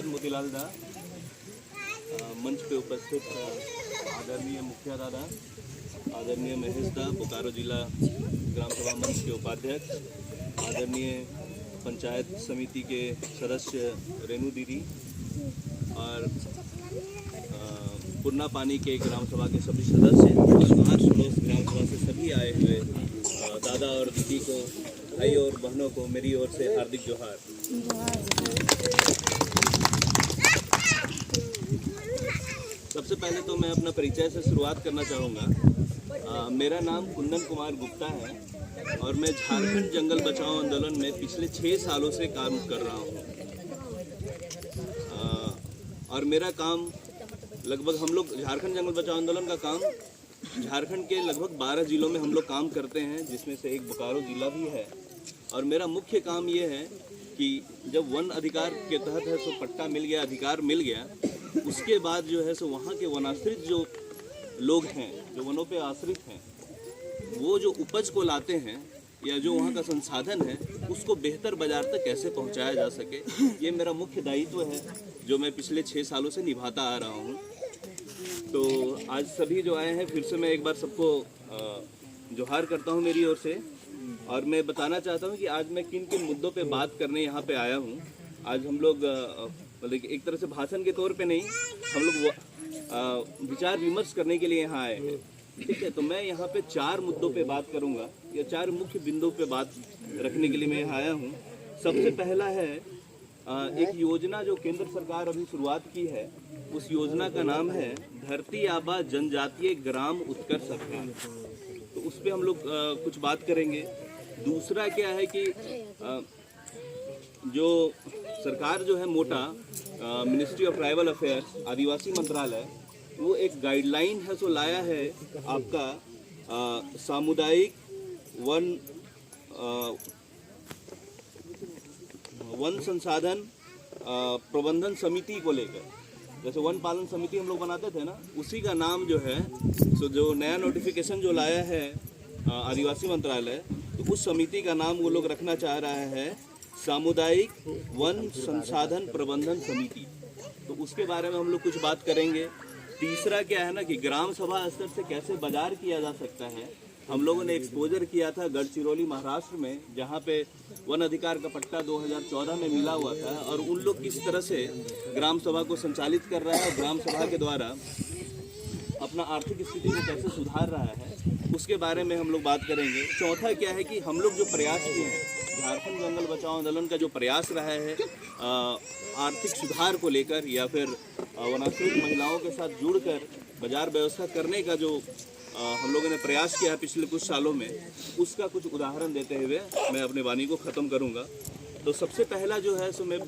धन्यवाद मोतीलाल दा। मंच पे उपस्थित आदरणीय मुखिया दादा, आदरणीय महेश दा, बोकारो जिला ग्राम सभा मंच के उपाध्यक्ष, आदरणीय पंचायत समिति के सदस्य रेणु दीदी और पुरना पानी के ग्राम सभा के सभी सदस्य और 8 सदस्य ग्राम सभा से सभी आए हुए दादा और दीदी को, भाई और बहनों को मेरी ओर से हार्दिक जोहार। सबसे पहले तो मैं अपना परिचय से शुरुआत करना चाहूँगा। मेरा नाम कुंदन कुमार गुप्ता है और मैं झारखंड जंगल बचाओ आंदोलन में पिछले 6 सालों से काम कर रहा हूँ। और मेरा काम लगभग, हम लोग झारखंड जंगल बचाओ आंदोलन का काम झारखंड के लगभग 12 जिलों में हम लोग काम करते हैं, जिसमें से एक बोकारो जिला भी है। और मेरा मुख्य काम ये है कि जब वन अधिकार के तहत है सो पट्टा मिल गया, अधिकार मिल गया, उसके बाद जो है सो वहाँ के वनाश्रित जो लोग हैं, जो वनों पे आश्रित हैं, वो जो उपज को लाते हैं या जो वहाँ का संसाधन है उसको बेहतर बाजार तक कैसे पहुँचाया जा सके, ये मेरा मुख्य दायित्व है जो मैं पिछले 6 सालों से निभाता आ रहा हूँ। तो आज सभी जो आए हैं, फिर से मैं एक बार सबको जोहार करता हूँ मेरी ओर से। और मैं बताना चाहता हूँ कि आज मैं किन किन मुद्दों पे बात करने यहाँ पे आया हूँ। आज हम लोग मतलब एक तरह से भाषण के तौर पे नहीं, हम लोग विचार विमर्श करने के लिए यहाँ आए हैं, ठीक है। तो मैं यहाँ पे 4 मुद्दों पे बात करूँगा या 4 मुख्य बिंदुओं पे बात रखने के लिए मैं यहाँ आया हूँ। सबसे पहला है एक योजना जो केंद्र सरकार अभी शुरुआत की है, उस योजना का नाम है धरती आबा जनजातीय ग्राम उत्कर्ष अभियान। तो उस पर हम लोग कुछ बात करेंगे। दूसरा क्या है कि जो सरकार जो है मोटा मिनिस्ट्री ऑफ ट्राइबल अफेयर्स, आदिवासी मंत्रालय, वो एक गाइडलाइन है सो लाया है आपका सामुदायिक वन संसाधन प्रबंधन समिति को लेकर। जैसे वन पालन समिति हम लोग बनाते थे ना, उसी का नाम जो है सो जो नया नोटिफिकेशन जो लाया है आदिवासी मंत्रालय, तो उस समिति का नाम वो लोग रखना चाह रहा है सामुदायिक वन संसाधन प्रबंधन समिति। तो उसके बारे में हम लोग कुछ बात करेंगे। तीसरा क्या है ना कि ग्राम सभा स्तर से कैसे बाजार किया जा सकता है। हम लोगों ने एक्सपोजर किया था गढ़चिरौली महाराष्ट्र में, जहाँ पे वन अधिकार का पट्टा 2014 में मिला हुआ था, और उन लोग किस तरह से ग्राम सभा को संचालित कर रहा है और ग्राम सभा के द्वारा अपना आर्थिक स्थिति को कैसे सुधार रहा है, उसके बारे में हम लोग बात करेंगे। चौथा क्या है कि हम लोग जो प्रयास किए हैं, झारखंड जंगल बचाओ आंदोलन का जो प्रयास रहा है आर्थिक सुधार को लेकर या फिर वनाश्रित महिलाओं के साथ जुड़कर बाजार व्यवस्था करने का जो हम लोगों ने प्रयास किया है पिछले कुछ सालों में, उसका कुछ उदाहरण देते हुए मैं अपनी वाणी को ख़त्म करूंगा। तो सबसे पहला जो है सो मैं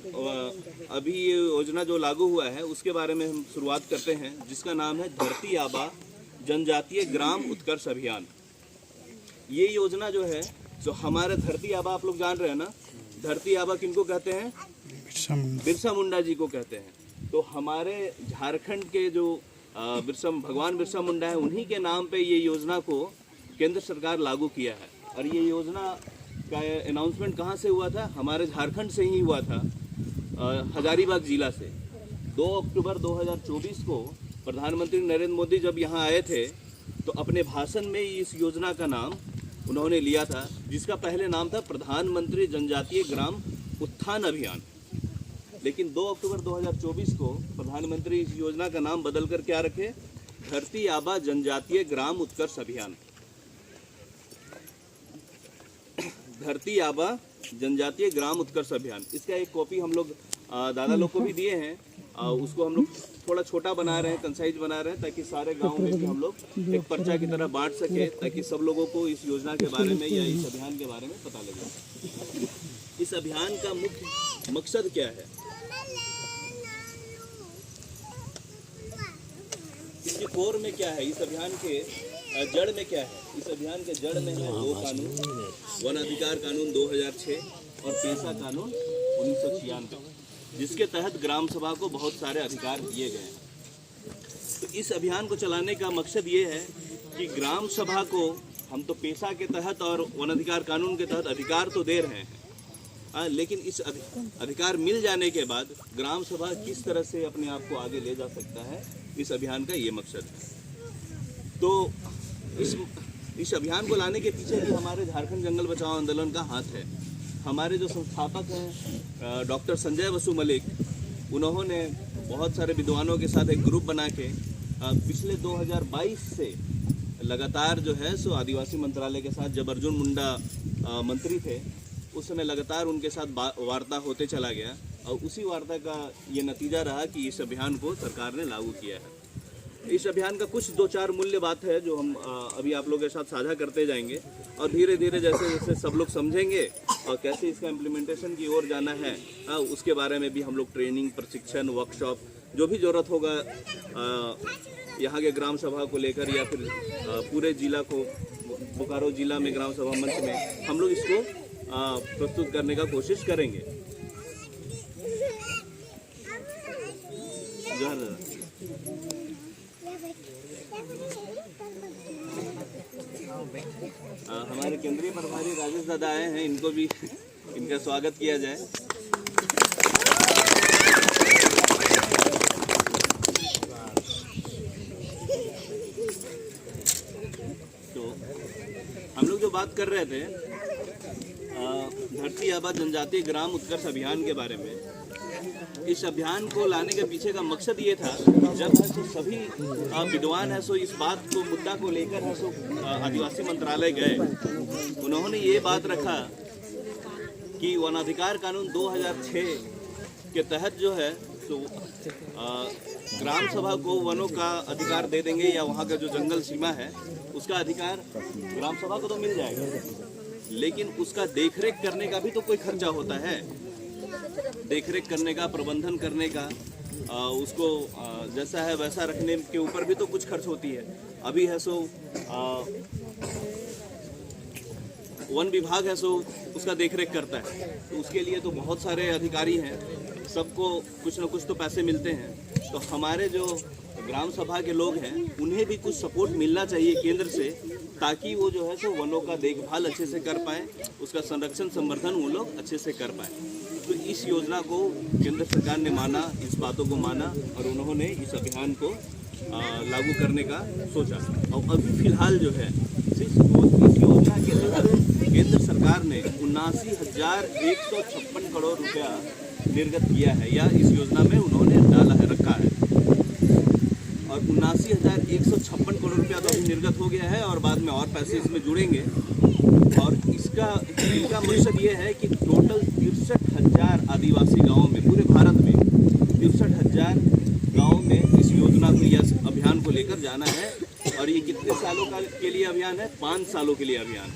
अभी ये योजना जो लागू हुआ है उसके बारे में हम शुरुआत करते हैं, जिसका नाम है धरती आबा जनजातीय ग्राम उत्कर्ष अभियान। ये योजना जो है जो हमारे धरती आबा, आप लोग जान रहे हैं ना, धरती आबा किनको कहते हैं? बिरसा मुंडा जी को कहते हैं। तो हमारे झारखंड के जो भगवान बिरसा मुंडा है, उन्हीं के नाम पे ये योजना को केंद्र सरकार लागू किया है। और ये योजना का अनाउंसमेंट कहाँ से हुआ था? हमारे झारखंड से ही हुआ था, हजारीबाग जिला से। 2 अक्टूबर 2024 को प्रधानमंत्री नरेंद्र मोदी जब यहाँ आए थे, तो अपने भाषण में इस योजना का नाम उन्होंने लिया था, जिसका पहले नाम था प्रधानमंत्री जनजातीय ग्राम उत्थान अभियान। लेकिन 2 अक्टूबर 2024 को प्रधानमंत्री इस योजना का नाम बदलकर क्या रखे? धरती आबा जनजातीय ग्राम उत्कर्ष अभियान। धरती आबा जनजातीय ग्राम उत्कर्ष अभियान, इसका एक कॉपी हम लोग दादा लोग को भी दिए हैं। उसको हम लोग थोड़ा छोटा बना रहे हैं, कंसाइज बना रहे हैं, ताकि सारे गांव में भी हम लोग एक पर्चा की तरह बांट सके, ताकि सब लोगों को इस योजना के बारे में या इस अभियान के बारे में पता लगे। इस अभियान का मुख्य मकसद क्या है? इसके कोर में क्या है? इस अभियान के जड़ में क्या है? इस अभियान के जड़ में है 2 कानून, वन अधिकार कानून 2006 और पेशा कानून 1996, जिसके तहत ग्राम सभा को बहुत सारे अधिकार दिए गए हैं। तो इस अभियान को चलाने का मकसद ये है कि ग्राम सभा को हम तो पेशा के तहत और वन अधिकार कानून के तहत अधिकार तो दे रहे हैं, लेकिन इस अधिकार मिल जाने के बाद ग्राम सभा किस तरह से अपने आप को आगे ले जा सकता है, इस अभियान का ये मकसद है। तो इस अभियान को लाने के पीछे भी हमारे झारखंड जंगल बचाओ आंदोलन का हाथ है। हमारे जो संस्थापक हैं डॉक्टर संजय वसु मलिक, उन्होंने बहुत सारे विद्वानों के साथ एक ग्रुप बना के पिछले 2022 से लगातार जो है सो आदिवासी मंत्रालय के साथ, जब अर्जुन मुंडा मंत्री थे उस समय लगातार उनके साथ वार्ता होते चला गया और उसी वार्ता का ये नतीजा रहा कि इस अभियान को सरकार ने लागू किया है। इस अभियान का कुछ 2-4 मूल्य बात है जो हम अभी आप लोगों के साथ साझा करते जाएंगे और धीरे धीरे जैसे जैसे सब लोग समझेंगे और कैसे इसका इम्प्लीमेंटेशन की ओर जाना है उसके बारे में भी हम लोग ट्रेनिंग, प्रशिक्षण, वर्कशॉप जो भी ज़रूरत होगा यहाँ के ग्राम सभा को लेकर या फिर पूरे जिला को, बोकारो जिला में ग्राम सभा मंच में हम लोग इसको प्रस्तुत करने का कोशिश करेंगे। हमारे केंद्रीय प्रभारी राजेश दादा आए हैं, इनको भी इनका स्वागत किया जाए। तो हम लोग जो बात कर रहे थे धरती आबा जनजातीय ग्राम उत्कर्ष अभियान के बारे में, इस अभियान को लाने के पीछे का मकसद ये था, जब है सो सभी विद्वान है सो इस बात को, मुद्दा को लेकर है सो आदिवासी मंत्रालय गए, उन्होंने ये बात रखा कि वनाधिकार कानून 2006 के तहत जो है तो ग्राम सभा को वनों का अधिकार दे देंगे या वहाँ का जो जंगल सीमा है उसका अधिकार ग्राम सभा को तो मिल जाएगा, लेकिन उसका देखरेख करने का भी तो कोई खर्चा होता है। देखरेख करने का, प्रबंधन करने का, उसको जैसा है वैसा रखने के ऊपर भी तो कुछ खर्च होती है। अभी है सो वन विभाग है सो उसका देखरेख करता है, तो उसके लिए तो बहुत सारे अधिकारी हैं, सबको कुछ ना कुछ तो पैसे मिलते हैं। तो हमारे जो ग्राम सभा के लोग हैं उन्हें भी कुछ सपोर्ट मिलना चाहिए केंद्र से, ताकि वो जो है सो वनों का देखभाल अच्छे से कर पाएँ, उसका संरक्षण संवर्धन वो लोग अच्छे से कर पाएँ। तो इस योजना को केंद्र सरकार ने माना, इस बातों को माना और उन्होंने इस अभियान को लागू करने का सोचा। और अभी फिलहाल जो है इस योजना के तहत केंद्र सरकार ने 79,156 करोड़ रुपया निर्गत किया है या इस योजना में उन्होंने डाला है, रखा है। और 79,156 करोड़ रुपया तो अभी निर्गत हो गया है और बाद में और पैसे इसमें जुड़ेंगे। और इसका मकसद ये है कि टोटल 63,000 आदिवासी गांवों में, पूरे भारत में 63,000 गांवों में इस योजना को या अभियान को लेकर जाना है। और ये कितने सालों के लिए अभियान है? 5 सालों के लिए अभियान।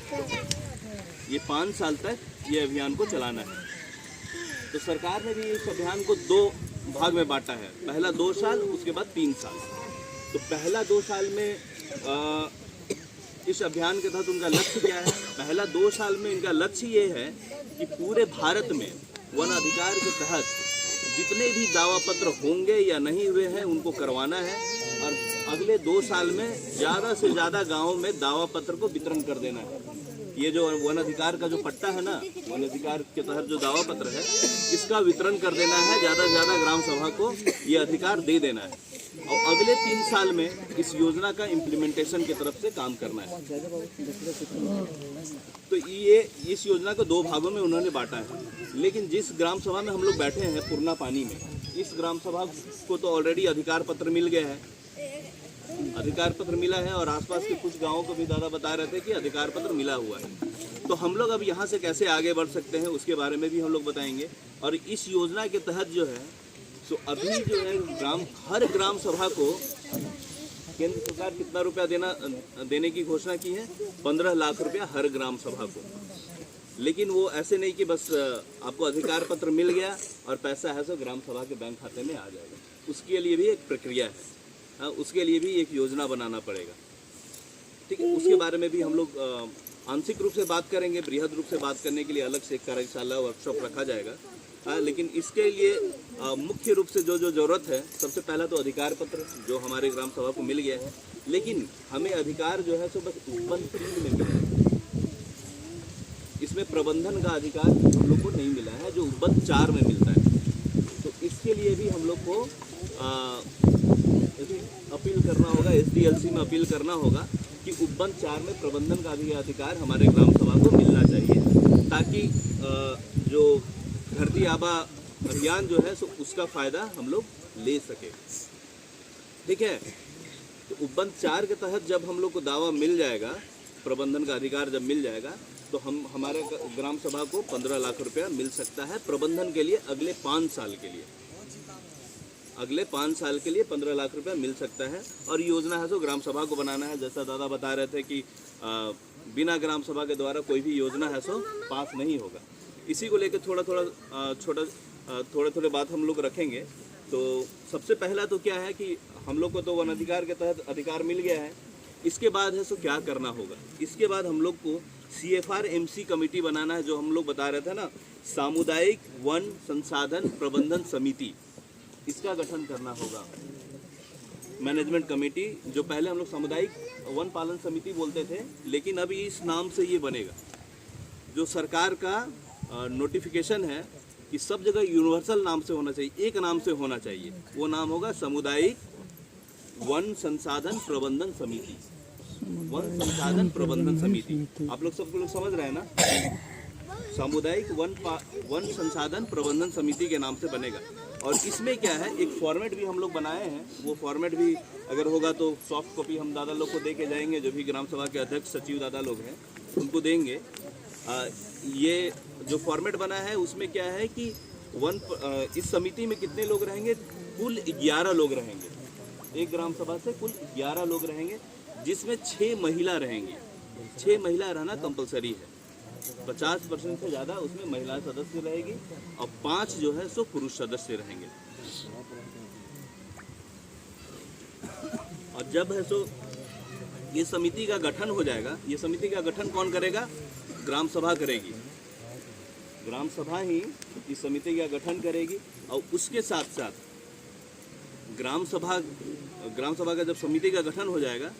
ये 5 साल तक ये अभियान को चलाना है। तो सरकार ने भी इस अभियान को 2 भाग में बांटा है, पहला 2 साल, उसके बाद 3 साल। तो पहला 2 साल में इस अभियान के तहत उनका लक्ष्य क्या है? पहला 2 साल में इनका लक्ष्य ये है कि पूरे भारत में वन अधिकार के तहत जितने भी दावा पत्र होंगे या नहीं हुए हैं उनको करवाना है और अगले 2 साल में ज़्यादा से ज़्यादा गाँवों में दावा पत्र को वितरण कर देना है। ये जो वन अधिकार का जो पट्टा है ना, वन अधिकार के तहत जो दावा पत्र है, इसका वितरण कर देना है, ज़्यादा से ज़्यादा ग्राम सभा को ये अधिकार दे देना है। और अगले 3 साल में इस योजना का इम्प्लीमेंटेशन की तरफ से काम करना है। तो ये इस योजना को 2 भागों में उन्होंने बांटा है। लेकिन जिस ग्राम सभा में हम लोग बैठे हैं पुरना पानी में, इस ग्राम सभा को तो ऑलरेडी अधिकार पत्र मिल गया है, अधिकार पत्र मिला है और आसपास के कुछ गांवों को भी दादा बता रहे थे कि अधिकार पत्र मिला हुआ है। तो हम लोग अब यहाँ से कैसे आगे बढ़ सकते हैं उसके बारे में भी हम लोग बताएंगे। और इस योजना के तहत जो है तो अभी जो है हर ग्राम सभा को केंद्र सरकार कितना रुपया देने की घोषणा की है? 15 लाख रुपया हर ग्राम सभा को। लेकिन वो ऐसे नहीं कि बस आपको अधिकार पत्र मिल गया और पैसा है सो ग्राम सभा के बैंक खाते में आ जाएगा। उसके लिए भी एक प्रक्रिया है, हाँ, उसके लिए भी एक योजना बनाना पड़ेगा। ठीक है, उसके बारे में भी हम लोग आंशिक रूप से बात करेंगे, बृहद रूप से बात करने के लिए अलग से एक कार्यशाला वर्कशॉप रखा जाएगा। हाँ, लेकिन इसके लिए मुख्य रूप से जो ज़रूरत है, सबसे पहला तो अधिकार पत्र जो हमारे ग्राम सभा को मिल गया है, लेकिन हमें अधिकार जो है सो बस 1 फील्ड में मिले। इसमें उसमें प्रबंधन का अधिकार हम लोग को नहीं मिला है, जो उपबंध 4 में मिलता है। तो इसके लिए भी हम लोग को अपील करना होगा, SDLC में अपील करना होगा कि उपबंध 4 में प्रबंधन का भी अधिकार हमारे ग्राम सभा को मिलना चाहिए, ताकि जो धरती आबा अभियान जो है सो उसका फ़ायदा हम लोग ले सके। ठीक है, तो उपबंध 4 के तहत जब हम लोग को दावा मिल जाएगा, प्रबंधन का अधिकार जब मिल जाएगा, तो हमारे ग्राम सभा को 15 लाख रुपया मिल सकता है प्रबंधन के लिए अगले 5 साल के लिए। अगले 5 साल के लिए 15 लाख रुपया मिल सकता है। और योजना है तो ग्राम सभा को बनाना है, जैसा दादा बता रहे थे कि बिना ग्राम सभा के द्वारा कोई भी योजना है सो पास नहीं होगा। इसी को लेकर थोड़े थोड़े बात हम लोग रखेंगे। तो सबसे पहला तो क्या है कि हम लोग को तो वन अधिकार के तहत अधिकार मिल गया है। इसके बाद है सो क्या करना होगा, इसके बाद हम लोग को CFR-MC कमेटी बनाना है, जो हम लोग बता रहे थे ना, सामुदायिक वन संसाधन प्रबंधन समिति, इसका गठन करना होगा। मैनेजमेंट कमेटी, जो पहले हम लोग सामुदायिक वन पालन समिति बोलते थे, लेकिन अभी इस नाम से ये बनेगा। जो सरकार का नोटिफिकेशन है कि सब जगह यूनिवर्सल नाम से होना चाहिए, एक नाम से होना चाहिए, वो नाम होगा सामुदायिक वन संसाधन प्रबंधन समिति। वन संसाधन प्रबंधन समिति, आप लोग सब लोग समझ रहे हैं ना? सामुदायिक वन संसाधन प्रबंधन समिति के नाम से बनेगा। और इसमें क्या है, एक फॉर्मेट भी हम लोग बनाए हैं, वो फॉर्मेट भी अगर होगा तो सॉफ्ट कॉपी हम दादा लोग को दे के जाएंगे, जो भी ग्राम सभा के अध्यक्ष सचिव दादा लोग हैं उनको देंगे। ये जो फॉर्मेट बना है उसमें क्या है कि इस समिति में कितने लोग रहेंगे, कुल 11 लोग रहेंगे। एक ग्राम सभा से कुल 11 लोग रहेंगे, जिसमें 6 महिला रहेंगी। 6 महिला रहना कंपलसरी है, 50% से ज़्यादा उसमें महिला सदस्य रहेगी, और 5 जो है सो पुरुष सदस्य रहेंगे। और जब है सो ये समिति का गठन हो जाएगा, ये समिति का गठन कौन करेगा? ग्राम सभा करेगी। ग्राम सभा ही इस समिति का गठन करेगी। और उसके साथ साथ ग्राम सभा का जब समिति का गठन हो जाएगा,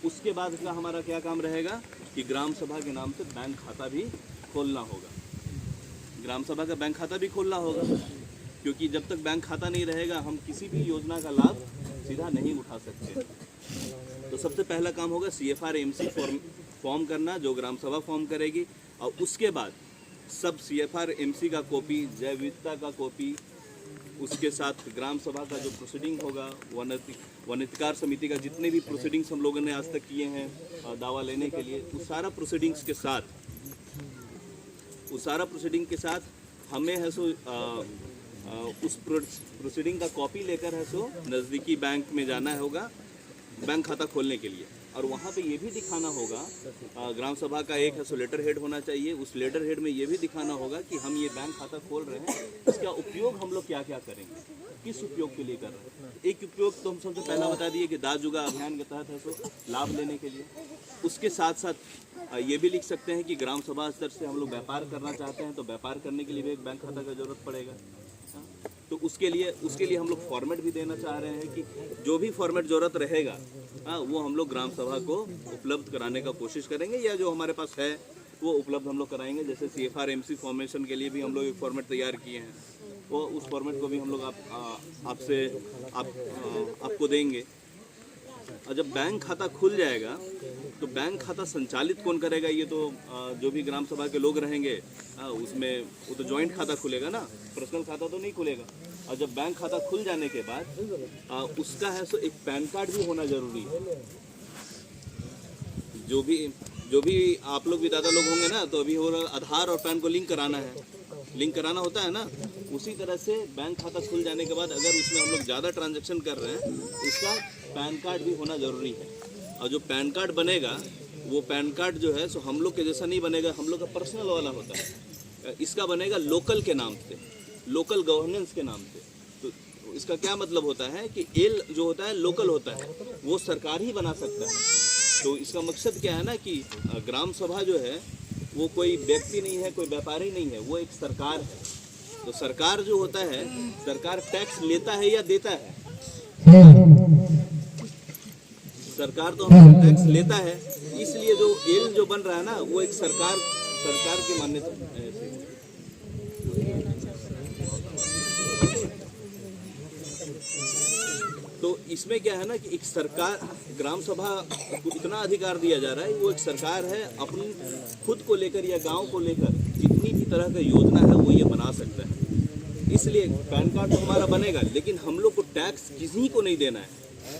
उसके बाद इसका हमारा क्या काम रहेगा कि ग्राम सभा के नाम से बैंक खाता भी खोलना होगा। ग्राम सभा का बैंक खाता भी खोलना होगा, क्योंकि जब तक बैंक खाता नहीं रहेगा हम किसी भी योजना का लाभ सीधा नहीं उठा सकते। तो सबसे पहला काम होगा CFR-MC फॉर्म करना, जो ग्राम सभा फॉर्म करेगी। और उसके बाद सब CFR-MC का कॉपी, जैव विविधता का कॉपी, उसके साथ ग्राम सभा का जो प्रोसीडिंग होगा, वन अधिकार समिति का जितने भी प्रोसीडिंग्स हम लोगों ने आज तक किए हैं दावा लेने के लिए, उस सारा प्रोसीडिंग्स के साथ हमें है सो उस प्रोसीडिंग का कॉपी लेकर है सो नज़दीकी बैंक में जाना होगा बैंक खाता खोलने के लिए। और वहाँ पे ये भी दिखाना होगा, ग्राम सभा का एक है सो लेटर हेड होना चाहिए। उस लेटर हेड में ये भी दिखाना होगा कि हम ये बैंक खाता खोल रहे हैं, इसका उपयोग हम लोग क्या क्या करेंगे, किस उपयोग के लिए कर रहे हैं। एक उपयोग तो हम सबसे पहला बता दिए कि दास जुगा अभियान के तहत है सो लाभ लेने के लिए। उसके साथ साथ ये भी लिख सकते हैं कि ग्राम सभा स्तर से हम लोग व्यापार करना चाहते हैं, तो व्यापार करने के लिए भी एक बैंक खाता का जरूरत पड़ेगा। तो उसके लिए हम लोग फॉर्मेट भी देना चाह रहे हैं कि जो भी फॉर्मेट ज़रूरत रहेगा वो हम लोग ग्राम सभा को उपलब्ध कराने का कोशिश करेंगे, या जो हमारे पास है वो उपलब्ध हम लोग कराएंगे। जैसे CFR-MC फॉर्मेशन के लिए भी हम लोग एक फॉर्मेट तैयार किए हैं, वो उस फॉर्मेट को भी हम लोग आपको देंगे। और जब बैंक खाता खुल जाएगा तो बैंक खाता संचालित कौन करेगा, ये तो जो भी ग्राम सभा के लोग रहेंगे उसमें वो तो जॉइंट खाता खुलेगा ना, पर्सनल खाता तो नहीं खुलेगा। और जब बैंक खाता खुल जाने के बाद उसका है सो एक पैन कार्ड भी होना जरूरी है। जो भी आप लोग भी दादा लोग होंगे ना, तो अभी हो रहा आधार और पैन को लिंक कराना होता है ना। उसी तरह से बैंक खाता खुल जाने के बाद अगर उसमें हम लोग ज़्यादा ट्रांजैक्शन कर रहे हैं, उसका पैन कार्ड भी होना ज़रूरी है। और जो पैन कार्ड बनेगा, वो पैन कार्ड जो है सो हम लोग के जैसा नहीं बनेगा, हम लोग का पर्सनल वाला होता है। इसका बनेगा लोकल के नाम से, लोकल गवर्नेंस के नाम से। तो इसका क्या मतलब होता है कि एल जो होता है लोकल होता है, वो सरकार ही बना सकता है। तो इसका मकसद क्या है ना कि ग्राम सभा जो है वो कोई व्यक्ति नहीं है, कोई व्यापारी नहीं है, वो एक सरकार है। तो सरकार जो होता है, सरकार टैक्स लेता है या देता है? सरकार तो हमेशा टैक्स लेता है। इसलिए जो एल जो बन रहा है ना, वो एक सरकार की मान्यता ऐसी है। तो इसमें क्या है ना कि एक सरकार, ग्राम सभा को इतना अधिकार दिया जा रहा है, वो एक सरकार है, अपनी खुद को लेकर या गांव को लेकर जितनी भी तरह का योजना है वो ये बना सकता है। इसलिए पैन कार्ड तो हमारा बनेगा, लेकिन हम लोग को टैक्स किसी को नहीं देना है,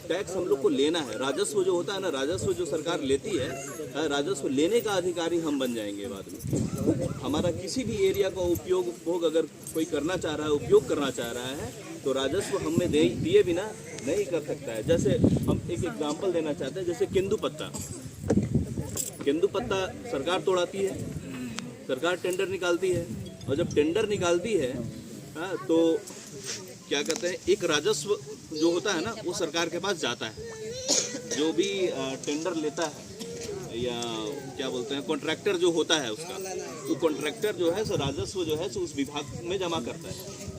टैक्स हम लोग को लेना है। राजस्व जो होता है ना, राजस्व जो सरकार लेती है, राजस्व लेने का अधिकारी हम बन जाएंगे बाद में। हमारा किसी भी एरिया का उपयोग अगर कोई करना चाह रहा है, उपयोग करना चाह रहा है, तो राजस्व हमें दिए बिना नहीं कर सकता है। जैसे हम एक एग्जाम्पल देना चाहते हैं, जैसे केंदू पत्ता सरकार तोड़ाती है, सरकार टेंडर निकालती है, और जब टेंडर निकालती है तो क्या कहते हैं, एक राजस्व जो होता है ना वो सरकार के पास जाता है। जो भी टेंडर लेता है या क्या बोलते हैं कॉन्ट्रैक्टर जो होता है उसका, वो कॉन्ट्रैक्टर जो है सो राजस्व जो है सो उस विभाग में जमा करता है।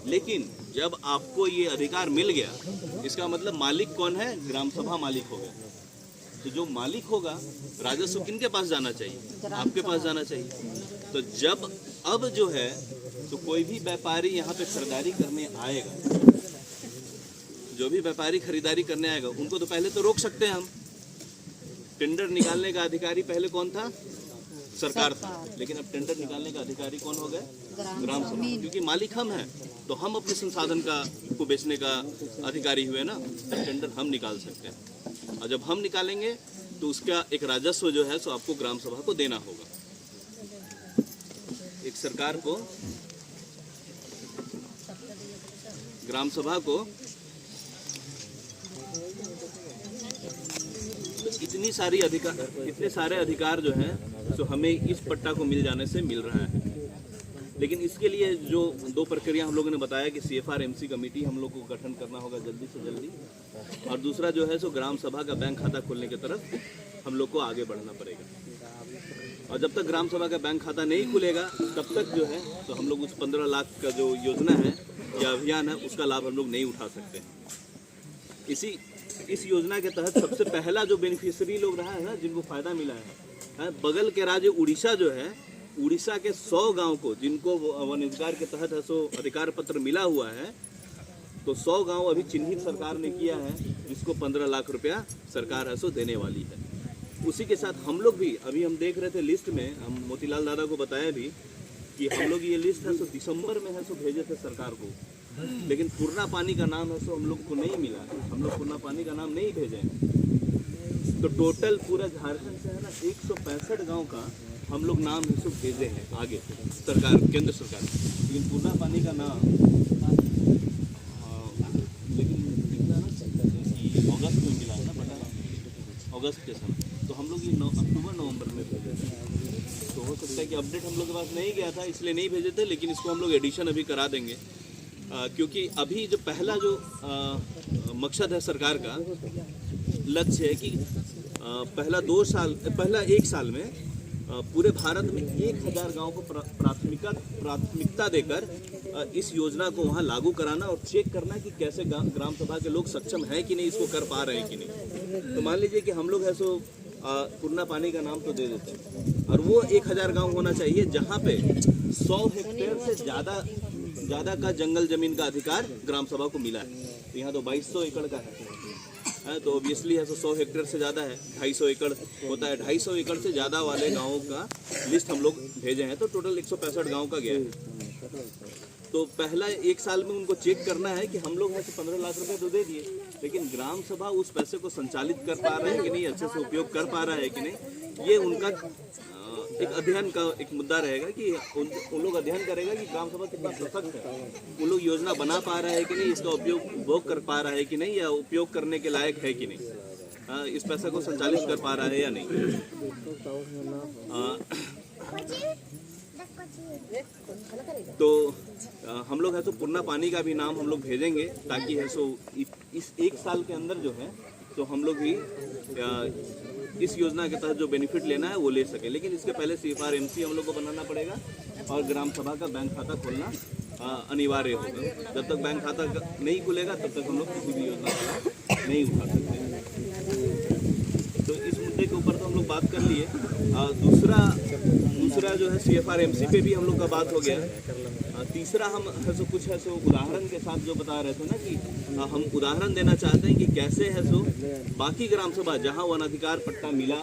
लेकिन जब आपको ये अधिकार मिल गया, इसका मतलब मालिक कौन है? ग्राम सभा मालिक हो गया। तो जो मालिक होगा, राजस्व किनके पास जाना चाहिए? आपके पास जाना चाहिए। तो जब अब जो है तो कोई भी व्यापारी यहाँ पे खरीदारी करने आएगा, जो भी व्यापारी खरीदारी करने आएगा उनको तो पहले तो रोक सकते हैं हम। टेंडर निकालने का अधिकारी पहले कौन था? सरकार था। लेकिन अब टेंडर निकालने का अधिकारी कौन हो गए? ग्राम सभा। क्योंकि मालिक हम हैं, तो हम अपने संसाधन को बेचने का अधिकारी हुए ना, तो टेंडर हम निकाल सकते हैं। और जब हम निकालेंगे तो उसका एक राजस्व जो है सो आपको ग्राम सभा को देना होगा। एक सरकार को, ग्राम सभा को इतने सारे अधिकार जो हैं तो हमें इस पट्टा को मिल जाने से मिल रहा है। लेकिन इसके लिए जो दो प्रक्रिया हम लोगों ने बताया कि CFR-MC कमेटी हम लोग को गठन करना होगा जल्दी से जल्दी, और दूसरा जो है सो ग्राम सभा का बैंक खाता खोलने की तरफ हम लोग को आगे बढ़ना पड़ेगा। और जब तक ग्राम सभा का बैंक खाता नहीं खुलेगा तब तक जो है तो हम लोग उस 15 लाख का जो योजना है या अभियान है उसका लाभ हम लोग नहीं उठा सकते। इस योजना के तहत सबसे पहला जो बेनिफिशियरी लोग रहा है ना, जिनको फायदा मिला है, बगल के राज्य उड़ीसा जो है, उड़ीसा के 100 गांव को जिनको वन अधिकार के तहत है सो अधिकार पत्र मिला हुआ है, तो 100 गांव अभी चिन्हित सरकार ने किया है, जिसको 15 लाख रुपया सरकार है सो देने वाली है। उसी के साथ हम लोग भी अभी हम देख रहे थे लिस्ट में, हम मोतीलाल दादा को बताया भी कि हम लोग ये लिस्ट है सो दिसंबर में है सो भेजे थे सरकार को, लेकिन पूर्णा पानी का नाम है सो हम लोग को नहीं मिला। हम लोग पूर्णा पानी का नाम नहीं भेजे। तो टोटल पूरा झारखंड से है ना 165 गांव का हम लोग नाम है सो भेजे हैं आगे सरकार, केंद्र सरकार। लेकिन पूर्णा पानी का नाम लेकिन अगस्त में मिला है ना, पता अगस्त के समय। तो हम लोग ये अक्टूबर नवंबर में भेजे थे। तो हो सकता है कि अपडेट हम लोग के पास नहीं गया था इसलिए नहीं भेजे थे, लेकिन इसको हम लोग एडिशन अभी करा देंगे। क्योंकि अभी जो पहला जो मकसद है सरकार का, लक्ष्य है कि पहला एक साल में पूरे भारत में 1000 गांव को प्राथमिकता देकर इस योजना को वहां लागू कराना और चेक करना कि कैसे ग्राम सभा के लोग सक्षम हैं कि नहीं, इसको कर पा रहे हैं कि नहीं। तो मान लीजिए कि हम लोग है सो पूर्णा पानी का नाम तो दे देते हैं, और वो 1000 गांव होना चाहिए जहां पे 100 हेक्टेयर से ज़्यादा का जंगल जमीन का अधिकार ग्राम सभा को मिला है। तो यहाँ तो 2200 एकड़ का है, तो ऑब्वियसली है तो 100 हेक्टेयर से ज़्यादा है, 250 एकड़ होता है। 250 एकड़ से ज़्यादा वाले गाँवों का लिस्ट हम लोग भेजे हैं, तो टोटल 165 गाँव का गया है। तो पहला एक साल में उनको चेक करना है कि हम लोग है तो 15 लाख रुपए तो दे दिए, लेकिन ग्राम सभा उस पैसे को संचालित कर पा रहे हैं कि नहीं, अच्छे से उपयोग कर पा रहा है कि नहीं, ये उनका एक अध्ययन का एक मुद्दा रहेगा कि उन लोग अध्ययन करेगा कि ग्राम सभा कितना सशक्त है, उन लोग योजना बना पा रहा है कि नहीं, इसका उपयोग कर पा रहा है कि नहीं, या उपयोग करने के लायक है कि नहीं, इस पैसे को संचालित कर पा रहा है या नहीं। तो हम लोग है तो पूर्णा पानी का भी नाम हम लोग भेजेंगे, ताकि है सो इस एक साल के अंदर जो है तो हम लोग भी इस योजना के तहत जो बेनिफिट लेना है वो ले सके। लेकिन इसके पहले CFR-MC हम लोग को बनाना पड़ेगा और ग्राम सभा का बैंक खाता खोलना अनिवार्य होगा। जब तक बैंक खाता नहीं खुलेगा तब तक हम लोग किसी भी योजना का नहीं उठा सकते। तो इस मुद्दे के ऊपर तो हम लोग बात कर लिए। दूसरा जो है CFR-MC पे भी हम लोग का बात हो गया। तीसरा हम है सो कुछ है सो उदाहरण के साथ जो बता रहे थे ना कि हम उदाहरण देना चाहते हैं कि कैसे है सो बाकी ग्राम सभा जहाँ वन अधिकार पट्टा मिला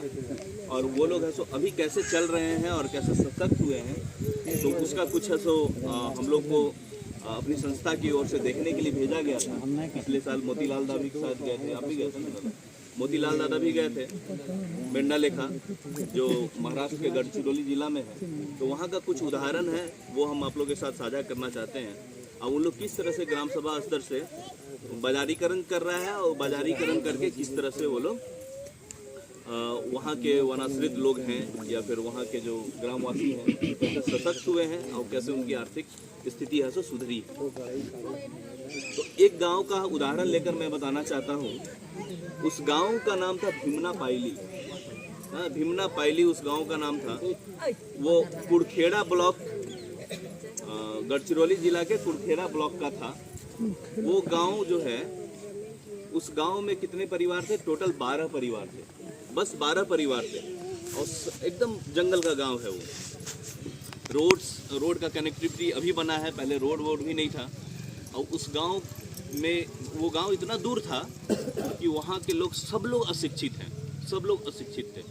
और वो लोग है सो अभी कैसे चल रहे हैं और कैसे सशक्त हुए हैं। तो उसका कुछ है सो हम लोग को अपनी संस्था की ओर से देखने के लिए भेजा गया था। पिछले साल मोतीलाल दादा के साथ गए थे, आप भी गए थे ना? मोतीलाल दादा भी गए थे बेंडा लेखा, जो महाराष्ट्र के गढ़चिरौली जिला में है। तो वहाँ का कुछ उदाहरण है वो हम आप लोग के साथ साझा करना चाहते हैं। अब उन लोग किस तरह से ग्राम सभा स्तर से बाजारीकरण कर रहा है और बाजारीकरण करके किस तरह से वो लोग वहाँ के वनाश्रित लोग हैं या फिर वहाँ के जो ग्रामवासी हैं कैसे सशक्त हुए हैं और कैसे उनकी आर्थिक स्थिति है सो सुधरी है। तो एक गांव का उदाहरण लेकर मैं बताना चाहता हूँ। उस गांव का नाम था भीमना पायली। भीमना पायली उस गांव का नाम था। वो कुड़खेड़ा ब्लॉक, गढ़चिरौली जिला के कुड़खेड़ा ब्लॉक का था। वो गांव जो है, उस गांव में कितने परिवार थे? टोटल 12 परिवार थे, बस 12 परिवार थे और एकदम जंगल का गांव है वो। रोड का कनेक्टिविटी अभी बना है, पहले रोड भी नहीं था। और उस गांव में वो गांव इतना दूर था कि वहाँ के लोग सब लोग अशिक्षित हैं, सब लोग अशिक्षित थे।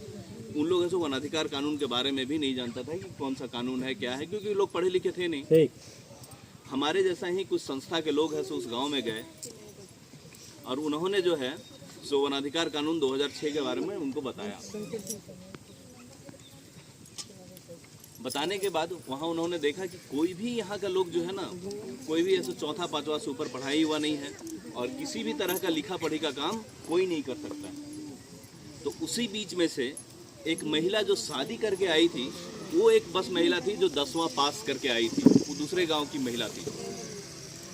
उन लोगों से वनाधिकार कानून के बारे में भी नहीं जानता था कि कौन सा कानून है, क्या है, क्योंकि लोग पढ़े लिखे थे नहीं। हमारे जैसा ही कुछ संस्था के लोग हैं सो उस गांव में गए और उन्होंने जो है सो वनाधिकार कानून 2006 के बारे में उनको बताया। बताने के बाद वहाँ उन्होंने देखा कि कोई भी यहाँ का लोग जो है ना, कोई भी ऐसे चौथा पांचवा से ऊपर पढ़ाई हुआ नहीं है और किसी भी तरह का लिखा पढ़ी का काम कोई नहीं कर सकता। तो उसी बीच में से एक महिला जो शादी करके आई थी, वो एक बस महिला थी जो 10वां पास करके आई थी, वो दूसरे गांव की महिला थी।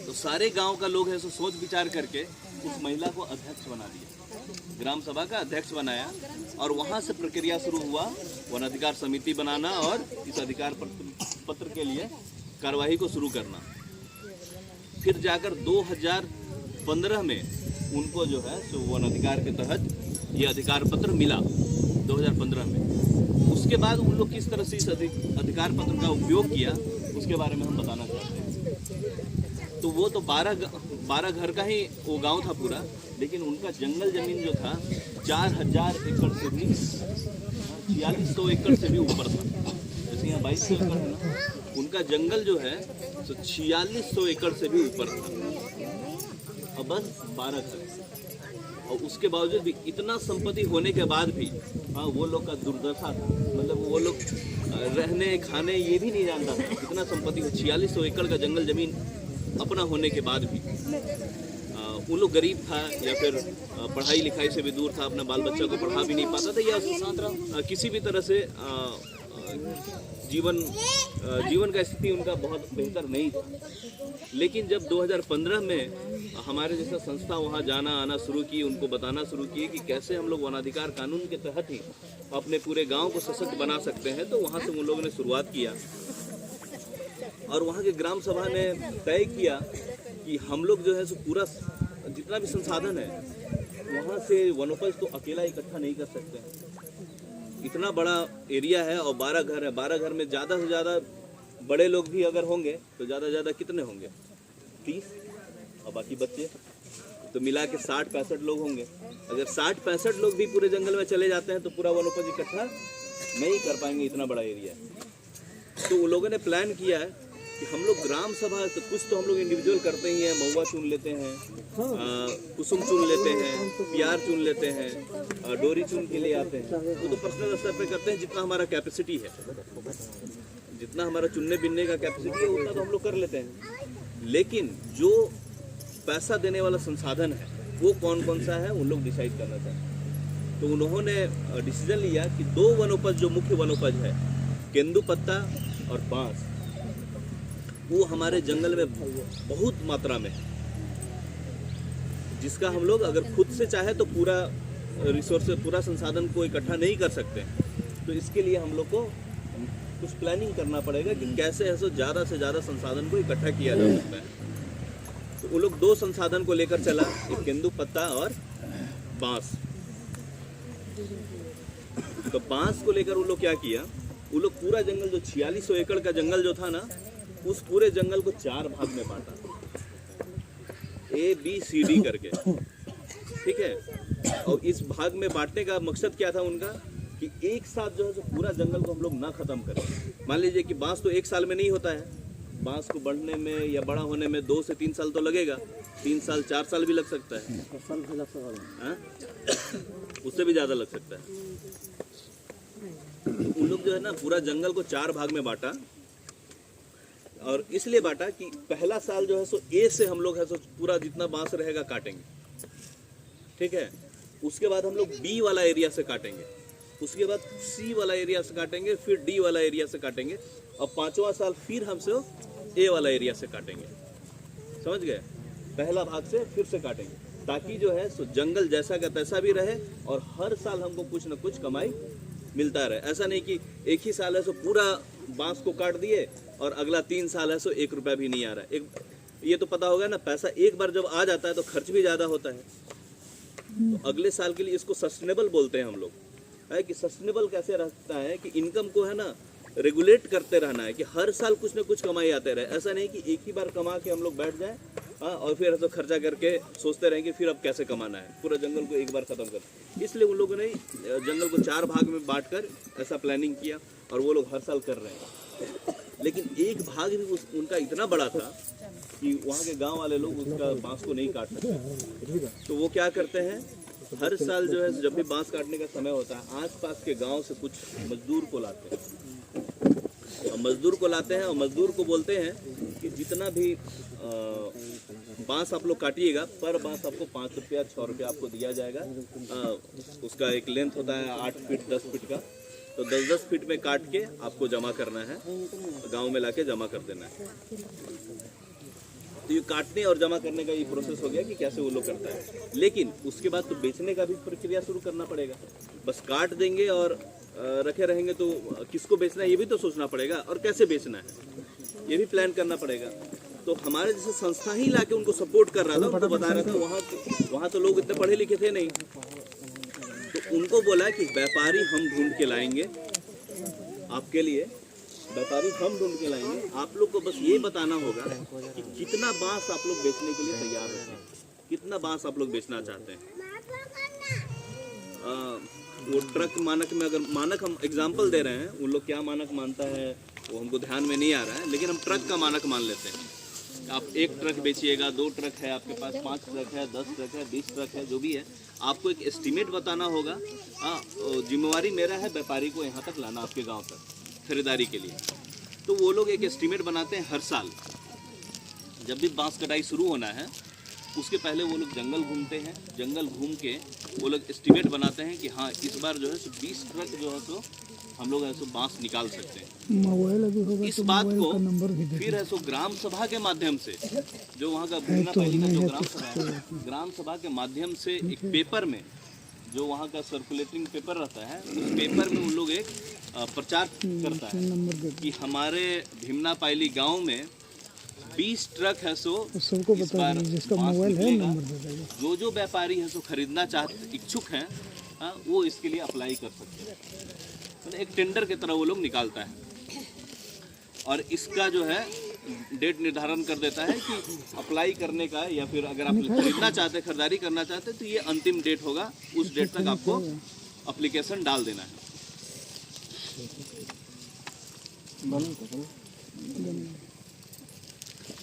तो सारे गांव का लोग है सो सोच विचार करके उस महिला को अध्यक्ष बना दिया, ग्राम सभा का अध्यक्ष बनाया। और वहाँ से प्रक्रिया शुरू हुआ वन अधिकार समिति बनाना और इस अधिकार पत्र के लिए कार्यवाही को शुरू करना। फिर जाकर 2015 में उनको जो है सो वन अधिकार के तहत ये अधिकार पत्र मिला 2015 में। उसके बाद उन लोग किस तरह से इस अधिकार पत्र का उपयोग किया उसके बारे में हम बताना चाहते हैं। तो वो तो 12 घर का ही वो गांव था पूरा, लेकिन उनका जंगल जमीन जो था 4000 एकड़ से भी 4600 एकड़ से भी ऊपर था। जैसे यहाँ 2200 एकड़ है ना, उनका जंगल जो है तो 4600 एकड़ से भी ऊपर था और बस 12 घर। और उसके बावजूद भी इतना संपत्ति होने के बाद भी वो लोग का दुर्दशा था, मतलब वो लोग रहने खाने ये भी नहीं जानता था। इतना संपत्ति 4600 एकड़ का जंगल जमीन अपना होने के बाद भी उन लोग गरीब था या फिर पढ़ाई लिखाई से भी दूर था, अपने बाल बच्चा को पढ़ा भी नहीं पाता था या किसी भी तरह से जीवन का स्थिति उनका बहुत बेहतर नहीं था। लेकिन जब 2015 में हमारे जैसा संस्था वहाँ जाना आना शुरू की, उनको बताना शुरू किए कि कैसे हम लोग वनाधिकार कानून के तहत ही अपने पूरे गांव को सशक्त बना सकते हैं, तो वहाँ से उन लोगों ने शुरुआत किया। और वहाँ के ग्राम सभा ने तय किया कि हम लोग जो है सो पूरा जितना भी संसाधन है वहाँ से वनोपज तो अकेला इकट्ठा नहीं कर सकते। इतना बड़ा एरिया है और 12 घर है। 12 घर में ज़्यादा से ज़्यादा बड़े लोग भी अगर होंगे तो ज़्यादा से ज़्यादा कितने होंगे? 30 और बाकी बच्चे तो मिला के 60-65 लोग होंगे। अगर 60-65 लोग भी पूरे जंगल में चले जाते हैं तो पूरा वनोपज इकट्ठा नहीं कर पाएंगे, इतना बड़ा एरिया है। तो उन लोगों ने प्लान किया है कि हम लोग ग्राम सभा तो कुछ तो हम लोग इंडिविजुअल करते ही हैं, महुआ चुन लेते हैं, कुसुम चुन लेते हैं, प्यार चुन लेते हैं, डोरी चुन के लिए आते हैं। वो तो पर्सनल स्तर पे करते हैं, जितना हमारा कैपेसिटी है, जितना हमारा चुनने बिनने का कैपेसिटी है उतना तो हम लोग कर लेते हैं। लेकिन जो पैसा देने वाला संसाधन है वो कौन कौन सा है उन लोग डिसाइड करना चाहते हैं। तो उन्होंने डिसीजन लिया कि 2 वनोपज जो मुख्य वनोपज है, केंदुपत्ता और बांस, वो हमारे जंगल में बहुत मात्रा में है, जिसका हम लोग अगर खुद से चाहे तो पूरा रिसोर्स पूरा संसाधन को इकट्ठा नहीं कर सकते। तो इसके लिए हम लोग को कुछ प्लानिंग करना पड़ेगा कि कैसे ऐसे ज़्यादा से ज़्यादा संसाधन को इकट्ठा किया जा सकता है। तो वो लोग 2 संसाधन को लेकर चला, एक केंदुपत्ता और बांस। तो बांस को लेकर वो लोग क्या किया, वो लोग पूरा जंगल जो 4600 एकड़ का जंगल जो था ना, उस पूरे जंगल को 4 भाग में बांटा, ABCD करके, ठीक है। और इस भाग में बांटने का मकसद क्या था उनका, कि एक साथ जो है तो पूरा जंगल को हम लोग ना खत्म करें। मान लीजिए कि बांस तो 1 साल में नहीं होता है, बांस को बढ़ने में या बड़ा होने में 2 से 3 साल तो लगेगा, 3 साल 4 साल भी लग सकता है, उससे भी ज़्यादा लग सकता है। उन लोग जो है ना पूरा जंगल को 4 भाग में बांटा, और इसलिए बांटा कि पहला साल जो है सो A से हम लोग है सो पूरा जितना बांस रहेगा काटेंगे, ठीक है। उसके बाद हम लोग B वाला एरिया से काटेंगे, उसके बाद C वाला एरिया से काटेंगे, फिर D वाला एरिया से काटेंगे, और 5वां साल फिर हमसे A वाला एरिया से काटेंगे, समझ गए। पहला भाग से फिर से काटेंगे, ताकि जो है सो जंगल जैसा का तैसा भी रहे और हर साल हमको कुछ ना कुछ कमाई मिलता रहे। ऐसा नहीं कि एक ही साल है सो पूरा बांस को काट दिए और अगला 3 साल है सो 1 रुपया भी नहीं आ रहा है। ये तो पता होगा ना, पैसा एक बार जब आ जाता है तो खर्च भी ज़्यादा होता है। तो अगले साल के लिए इसको सस्टेनेबल बोलते हैं हम लोग, है कि सस्टेनेबल कैसे रहता है कि इनकम को है ना रेगुलेट करते रहना है, कि हर साल कुछ ना कुछ कमाई आते रहे। ऐसा नहीं कि एक ही बार कमा के हम लोग बैठ जाए, हाँ, और फिर तो खर्चा करके सोचते रहेंगे फिर अब कैसे कमाना है, पूरा जंगल को एक बार ख़त्म कर। इसलिए उन लोगों ने जंगल को 4 भाग में बांट कर ऐसा प्लानिंग किया, और वो लोग हर साल कर रहे हैं। लेकिन एक भाग भी उनका इतना बड़ा था कि वहाँ के गांव वाले लोग उसका बांस को नहीं काट सकते। तो वो क्या करते हैं, हर साल जो है जब भी बांस काटने का समय होता है, आसपास के गांव से कुछ मजदूर को लाते हैं, और मजदूर को लाते हैं और मजदूर को बोलते हैं कि जितना भी बांस आप लोग काटिएगा, पर बांस आपको 5 रुपया 6 रुपया आपको दिया जाएगा। उसका एक लेंथ होता है 8 फीट 10 फीट का, तो 10-10 फीट में काट के आपको जमा करना है, गांव में लाके जमा कर देना है। तो ये काटने और जमा करने का ये प्रोसेस हो गया कि कैसे वो लोग करता है। लेकिन उसके बाद तो बेचने का भी प्रक्रिया शुरू करना पड़ेगा। बस काट देंगे और रखे रहेंगे तो किसको बेचना है ये भी तो सोचना पड़ेगा, और कैसे बेचना है ये भी प्लान करना पड़ेगा। तो हमारे जैसे संस्था ही लाके उनको सपोर्ट कर रहा था, उनको बता रहा था। वहाँ तो लोग इतने पढ़े लिखे थे नहीं, तो उनको बोला कि व्यापारी हम ढूंढ के लाएंगे आपके लिए, व्यापारी हम ढूंढ के लाएंगे। आप लोग को बस ये बताना होगा कि कितना बांस आप लोग बेचने के लिए तैयार हैं, कितना बांस आप लोग बेचना चाहते हैं। वो ट्रक मानक में, अगर मानक हम एग्जांपल दे रहे हैं, उन लोग क्या मानक मानता है वो हमको ध्यान में नहीं आ रहा है, लेकिन हम ट्रक का मानक मान लेते हैं। आप 1 ट्रक बेचिएगा, 2 ट्रक है आपके पास, 5 ट्रक है, 10 ट्रक है, 20 ट्रक है, जो भी है, आपको एक एस्टिमेट बताना होगा। हाँ, जिम्मेवारी मेरा है व्यापारी को यहाँ तक लाना, आपके गांव तक खरीदारी के लिए। तो वो लोग एक एस्टिमेट बनाते हैं हर साल। जब भी बांस कटाई शुरू होना है उसके पहले वो लोग जंगल घूमते हैं, जंगल घूम के वो लोग एस्टिमेट बनाते हैं कि हाँ इस बार जो है सो 20 ट्रक जो है सो हम लोग ऐसे बांस निकाल सकते हैं। इस बात को फिर है सो ग्राम सभा के माध्यम से, जो वहाँ का भूमना पाली का जो ग्राम सभा है, ग्राम सभा के माध्यम से एक पेपर में, जो वहाँ का सर्कुलेटिंग पेपर रहता है, उस पेपर में उन लोग एक प्रचार करता है कि हमारे भीमना पायली गांव में 20 ट्रक है सो सबको बता दीजिए, जिसका मोबाइल है नंबर दे दीजिए। जो व्यापारी है सो खरीदना चाहते इच्छुक हैं, वो इसके लिए अप्लाई कर सकते हैं। तो एक टेंडर की तरह वो लोग निकालता है, और इसका जो है डेट निर्धारण कर देता है कि अप्लाई करने का, या फिर अगर आप खरीदना चाहते हैं, खरीदारी करना चाहते हैं, तो ये अंतिम डेट होगा, उस डेट तक आपको एप्लीकेशन डाल देना है।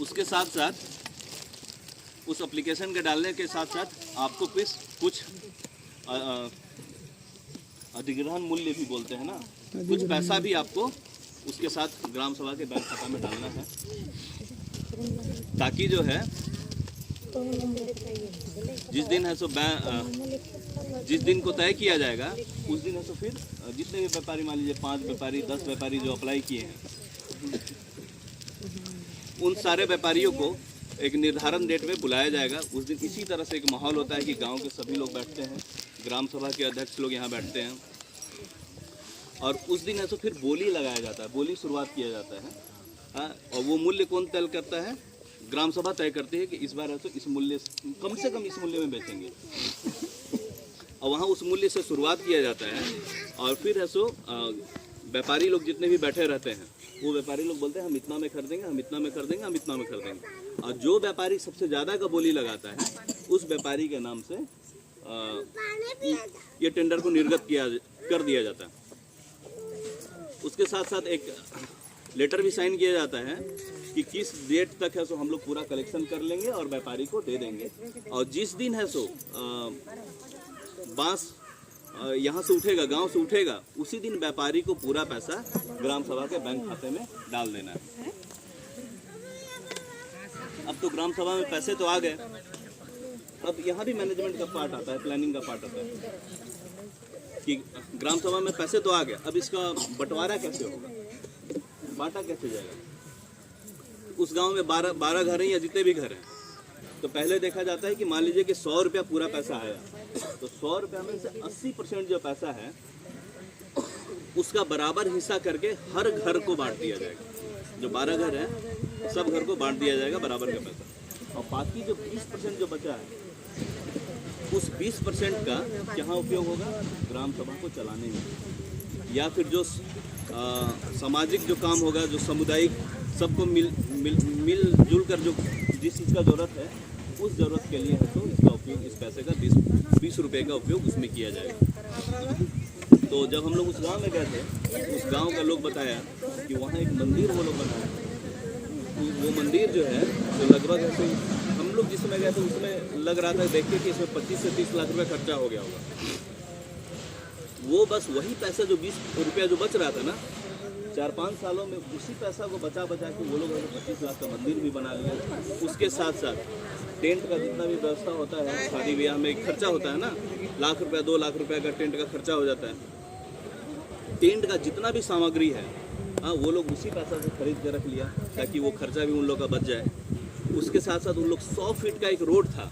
उसके साथ साथ उस एप्लीकेशन के डालने के साथ साथ आपको कुछ अधिग्रहण मूल्य भी बोलते हैं ना, कुछ पैसा भी आपको उसके साथ ग्राम सभा के बैंक खाता में डालना है, ताकि जो है जिस दिन है सो जिस दिन को तय किया जाएगा उस दिन है सो फिर जितने भी व्यापारी, मान लीजिए 5 व्यापारी 10 व्यापारी जो अप्लाई किए हैं, उन सारे व्यापारियों को एक निर्धारण डेट में बुलाया जाएगा। उस दिन इसी तरह से एक माहौल होता है कि गांव के सभी लोग बैठते हैं, ग्राम सभा के अध्यक्ष लोग यहाँ बैठते हैं, और उस दिन है तो फिर बोली लगाया जाता है, बोली शुरुआत किया जाता है। हाँ, और वो मूल्य कौन तय करता है? ग्राम सभा तय करती है कि इस बार है तो इस मूल्य, कम से कम इस मूल्य में बेचेंगे, और वहाँ उस मूल्य से शुरुआत किया जाता है। और फिर है सो व्यापारी लोग जितने भी बैठे रहते हैं वो व्यापारी लोग बोलते हैं हम इतना में खरीदेंगे, हम इतना में खरीदेंगे, हम इतना में खरीदेंगे। और जो व्यापारी सबसे ज़्यादा का बोली लगाता है उस व्यापारी के नाम से ये टेंडर को निर्गत कर दिया जाता है। उसके साथ साथ एक लेटर भी साइन किया जाता है कि किस डेट तक है सो हम लोग पूरा कलेक्शन कर लेंगे और व्यापारी को दे देंगे। और जिस दिन है सो बांस यहाँ से उठेगा, गांव से उठेगा, उसी दिन व्यापारी को पूरा पैसा ग्राम सभा के बैंक खाते में डाल देना है। अब तो ग्राम सभा में पैसे तो आ गए, अब यहाँ भी मैनेजमेंट का पार्ट आता है, प्लानिंग का पार्ट आता है कि ग्राम सभा में पैसे तो आ गए, अब इसका बंटवारा कैसे होगा, बांटा कैसे जाएगा। उस गांव में 12 घर हैं या जितने भी घर हैं, तो पहले देखा जाता है कि मान लीजिए कि 100 रुपया पूरा पैसा आया, तो 100 रुपया में से 80% जो पैसा है उसका बराबर हिस्सा करके हर घर को बांट दिया जाएगा। जो 12 घर हैं सब घर को बांट दिया जाएगा बराबर का पैसा। और बाकी जो 20% जो बचा है उस 20% का क्या उपयोग होगा, ग्राम सभा को चलाने में, या फिर जो सामाजिक जो काम होगा, जो सामुदायिक सबको मिलजुल कर जो जिस चीज़ का ज़रूरत है उस ज़रूरत के लिए है तो इसका उपयोग, इस पैसे का 20 रुपये का उपयोग उसमें किया जाएगा। तो जब हम लोग उस गांव में गए थे, उस गांव का लोग बताया कि वहाँ एक मंदिर वो लोग बनाया। तो वो मंदिर जो है तो लगभग ऐसे हम लोग जिसमें गए थे उसमें लग रहा था देख के कि इसमें 25 से 30 लाख रुपये खर्चा हो गया होगा। वो बस वही पैसा जो 20 रुपया जो बच रहा था ना, 4-5 सालों में उसी पैसा को बचा के वो लोग 25 लाख का मंदिर भी बना लिया। उसके साथ साथ टेंट का जितना भी व्यवस्था होता है, शादी ब्याह में खर्चा होता है ना, 1 लाख रुपया 2 लाख रुपया का टेंट का खर्चा हो जाता है। टेंट का जितना भी सामग्री है वो लोग उसी पैसा से खरीद के रख लिया ताकि वो खर्चा भी उन लोग का बच जाए। उसके साथ साथ उन लोग 100 फीट का एक रोड था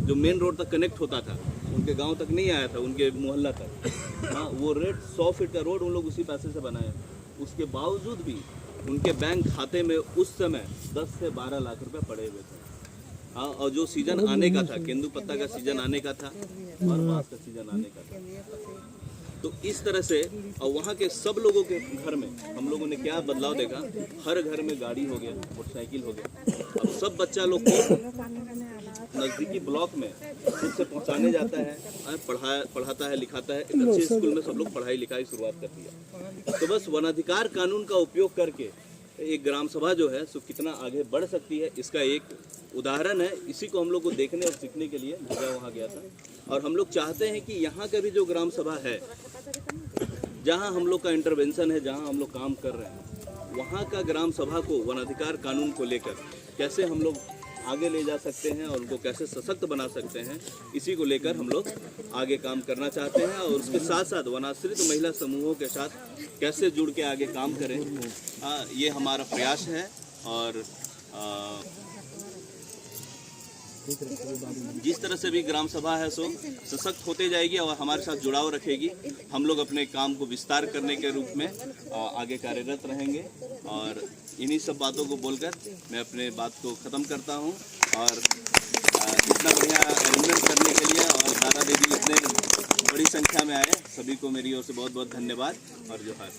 जो मेन रोड तक कनेक्ट होता था, उनके गांव तक नहीं आया था, उनके मोहल्ला तक। वो रेट 100 फीट का रोड उन लोग उसी पैसे से बनाए। उसके बावजूद भी उनके बैंक खाते में उस समय 10 से 12 लाख रुपए पड़े हुए थे। और जो सीजन आने का था, केंदू पत्ता का सीजन आने का था और बांस का सीजन आने का था। तो इस तरह से और वहाँ के सब लोगों के घर में हम लोगों ने क्या बदलाव देखा, हर घर में गाड़ी हो गया, मोटरसाइकिल हो गया। अब सब बच्चा लोग को नज़दीकी ब्लॉक में खुद से पहुँचाने जाता है, पढ़ाता है, लिखाता है। एक अच्छे स्कूल में सब लोग पढ़ाई लिखाई शुरुआत कर दिया। तो बस वनाधिकार कानून का उपयोग करके एक ग्राम सभा जो है सो कितना आगे बढ़ सकती है, इसका एक उदाहरण है। इसी को हम लोग को देखने और सीखने के लिए जगह वहाँ गया था। और हम लोग चाहते हैं कि यहाँ का भी जो ग्राम सभा है, जहाँ हम लोग का इंटरवेंशन है, जहाँ हम लोग काम कर रहे हैं, वहाँ का ग्राम सभा को वनाधिकार कानून को लेकर कैसे हम लोग आगे ले जा सकते हैं और उनको कैसे सशक्त बना सकते हैं, इसी को लेकर हम लोग आगे काम करना चाहते हैं। और उसके साथ साथ वनाश्रित महिला समूहों के साथ कैसे जुड़ के आगे काम करें, ये हमारा प्रयास है। और जिस तरह से भी ग्राम सभा है सो सशक्त होते जाएगी और हमारे साथ जुड़ाव रखेगी, हम लोग अपने काम को विस्तार करने के रूप में आगे कार्यरत रहेंगे। और इन्हीं सब बातों को बोलकर मैं अपने बात को ख़त्म करता हूं। और इतना बढ़िया अरेंजमेंट करने के लिए और दादा दीदी इतने बड़ी संख्या में आए, सभी को मेरी ओर से बहुत बहुत धन्यवाद और जोहार।